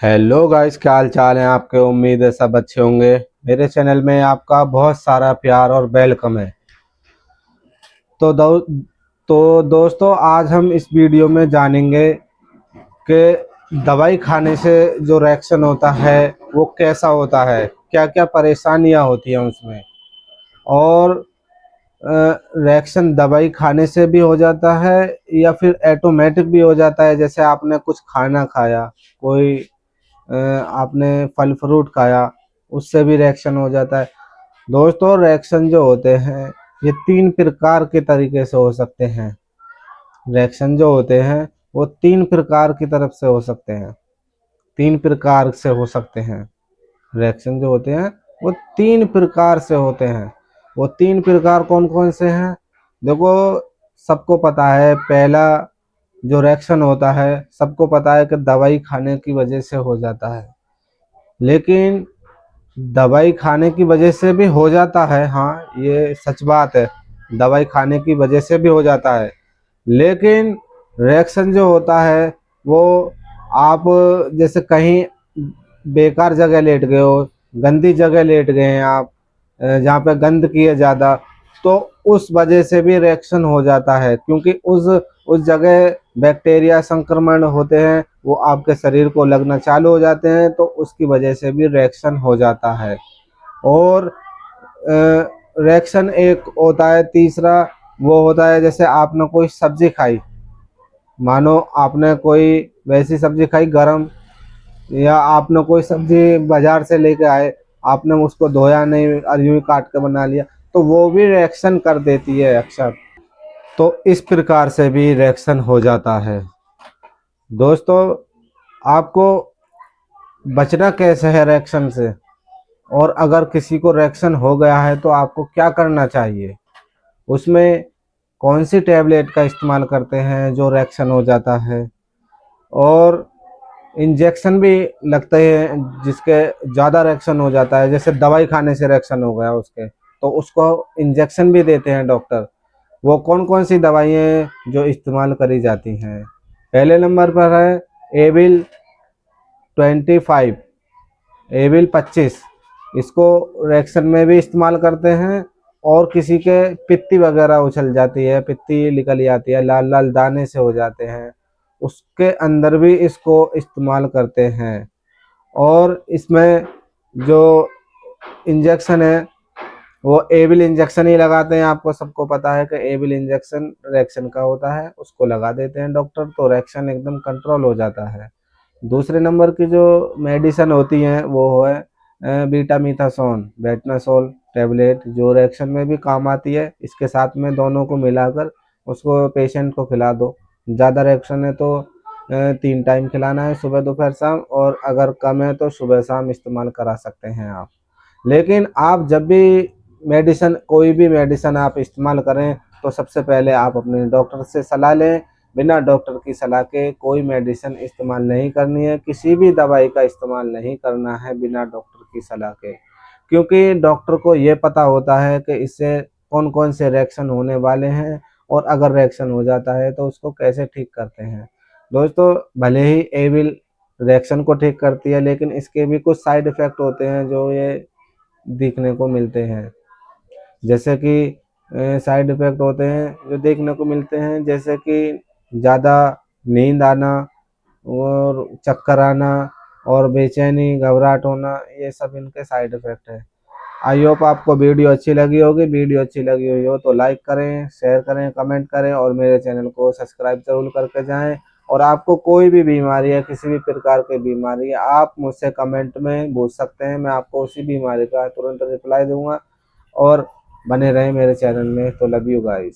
Hello guys, क्या हाल चाल है आपके। उम्मीद है सब अच्छे होंगे। मेरे चैनल में आपका बहुत सारा प्यार और वेलकम है। तो दो, दोस्तों, आज हम इस वीडियो में जानेंगे कि दवाई खाने से जो रिएक्शन होता है वो कैसा होता है, क्या क्या परेशानियां होती हैं उसमें। और रिएक्शन दवाई खाने से भी हो जाता है या फिर ऑटोमेटिक भी हो जाता है। जैसे आपने कुछ खाना खाया, कोई आपने फल फ्रूट खाया, उससे भी रिएक्शन हो जाता है। दोस्तों, रिएक्शन जो होते हैं ये तीन प्रकार के तरीके से हो सकते हैं। रिएक्शन जो होते हैं वो तीन प्रकार की तरफ से हो सकते हैं, तीन प्रकार से हो सकते हैं। रिएक्शन जो होते हैं वो तीन प्रकार से होते हैं। वो तीन प्रकार कौन कौन से हैं? देखो, सबको पता है पहला जो रिएक्शन होता है, सबको पता है कि दवाई खाने की वजह से हो जाता है। लेकिन दवाई खाने की वजह से भी हो जाता है, हाँ ये सच बात है, दवाई खाने की वजह से भी हो जाता है। लेकिन रिएक्शन जो होता है वो आप जैसे कहीं बेकार जगह लेट गए हो, गंदी जगह लेट गए हैं आप, जहाँ पे गंदगी है ज़्यादा, तो उस वजह से भी रिएक्शन हो जाता है। क्योंकि उस जगह बैक्टीरिया संक्रमण होते हैं, वो आपके शरीर को लगना चालू हो जाते हैं, तो उसकी वजह से भी रिएक्शन हो जाता है। और रिएक्शन एक होता है तीसरा, वो होता है जैसे आपने कोई सब्जी खाई, मानो आपने कोई वैसी सब्जी खाई गरम, या आपने कोई सब्जी बाजार से लेके आए, आपने उसको धोया नहीं और यूं ही काट के बना लिया, तो वो भी रिएक्शन कर देती है अक्सर। तो इस प्रकार से भी रिएक्शन हो जाता है। दोस्तों, आपको बचना कैसे है रिएक्शन से, और अगर किसी को रिएक्शन हो गया है तो आपको क्या करना चाहिए, उसमें कौन सी टैबलेट का इस्तेमाल करते हैं जो रिएक्शन हो जाता है। और इंजेक्शन भी लगते हैं जिसके ज़्यादा रिएक्शन हो जाता है, जैसे दवाई खाने से रिएक्शन हो गया उसके, तो उसको इंजेक्शन भी देते हैं डॉक्टर। वो कौन कौन सी दवाइयाँ हैं जो इस्तेमाल करी जाती हैं? पहले नंबर पर है एविल 25, एविल 25। इसको रिएक्शन में भी इस्तेमाल करते हैं। और किसी के पित्ती वगैरह उछल जाती है, पित्ती निकल जाती है, लाल लाल दाने से हो जाते हैं, उसके अंदर भी इसको इस्तेमाल करते हैं। और इसमें जो इंजेक्शन है वो एविल इंजेक्शन ही लगाते हैं। आपको सबको पता है कि एविल इंजेक्शन रिएक्शन का होता है, उसको लगा देते हैं डॉक्टर, तो रिएक्शन एकदम कंट्रोल हो जाता है। दूसरे नंबर की जो मेडिसिन होती हैं वो है बीटामीथासोन बेटनासोल टैबलेट, जो रिएक्शन में भी काम आती है। इसके साथ में दोनों को मिलाकर उसको पेशेंट को खिला दो। ज़्यादा रिएक्शन है तो 3 टाइम खिलाना है, सुबह दोपहर शाम, और अगर कम है तो सुबह शाम इस्तेमाल करा सकते हैं आप। लेकिन आप जब भी मेडिसिन, कोई भी मेडिसिन आप इस्तेमाल करें, तो सबसे पहले आप अपने डॉक्टर से सलाह लें। बिना डॉक्टर की सलाह के कोई मेडिसिन इस्तेमाल नहीं करनी है, किसी भी दवाई का इस्तेमाल नहीं करना है बिना डॉक्टर की सलाह के। क्योंकि डॉक्टर को ये पता होता है कि इससे कौन कौन से रिएक्शन होने वाले हैं, और अगर रिएक्शन हो जाता है तो उसको कैसे ठीक करते हैं। दोस्तों, भले ही एविल रिएक्शन को ठीक करती है, लेकिन इसके भी कुछ साइड इफ़ेक्ट होते हैं जो ये देखने को मिलते हैं। जैसे कि साइड इफ़ेक्ट होते हैं जो देखने को मिलते हैं, जैसे कि ज़्यादा नींद आना, और चक्कर आना, और बेचैनी घबराहट होना, ये सब इनके साइड इफ़ेक्ट है। आई होप आपको वीडियो अच्छी लगी होगी। वीडियो अच्छी लगी हुई हो तो लाइक करें, शेयर करें, कमेंट करें, और मेरे चैनल को सब्सक्राइब ज़रूर करके जाएं। और आपको कोई भी बीमारी है, किसी भी प्रकार की बीमारी है, आप मुझसे कमेंट में पूछ सकते हैं, मैं आपको उसी बीमारी का तुरंत रिप्लाई दूंगा। और बने रहें मेरे चैनल में। तो लव यू गाइस।